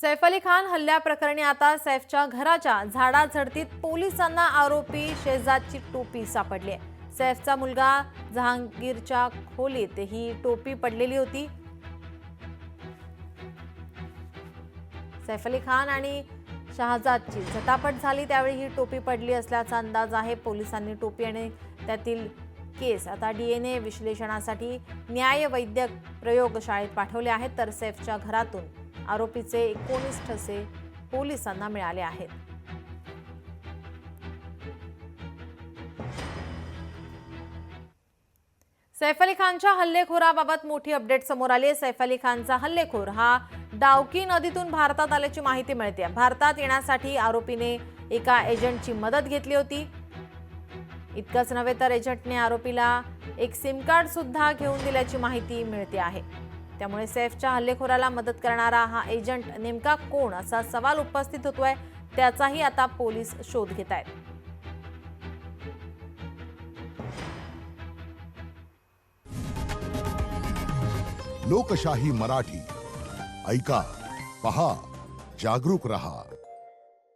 सैफ अली खान हल्ल्याप्रकरणी आता सैफच्या घराच्या झाडाझडतीत पोलिसांना आरोपी शेजादची टोपी सापडली आहे। सैफचा मुलगा जहांगीरच्या खोलीत ही टोपी पडलेली होती। सैफ अली खान आणि शहजादची झटापट झाली त्यावेळी ही टोपी पडली असल्याचा अंदाज आहे। पोलिसांनी टोपी आणि त्यातील केस आता डीएनए विश्लेषणासाठी न्यायवैद्यक प्रयोगशाळेत पाठवले आहेत। तर सैफच्या घरातून आरोपीचे 19 ठसे पोलिसांना मिळाले आहेत। सैफ अली खानच्या हल्लेखोराबाबत मोठी अपडेट समोर आली आहे। सैफ अली खानचा हल्लेखोर हा डावकी नदीतून भारतात आल्याची माहिती मिळते। भारतात येण्यासाठी आरोपीने एका एजंटची मदत घेतली होती। इतकंच नव्हे तर एजंटने आरोपीला एक सिम कार्ड सुद्धा घेऊन दिल्याची माहिती मिळते आहे। त्यामुळे सैफच्या हल्लेखोराला मदत करणारा हा एजंट नेमका कोण असा सवाल उपस्थित होतोय। त्याचाही आता पोलीस शोध घेत आहेत। लोकशाही मराठी ऐका, पहा, जागरूक रहा।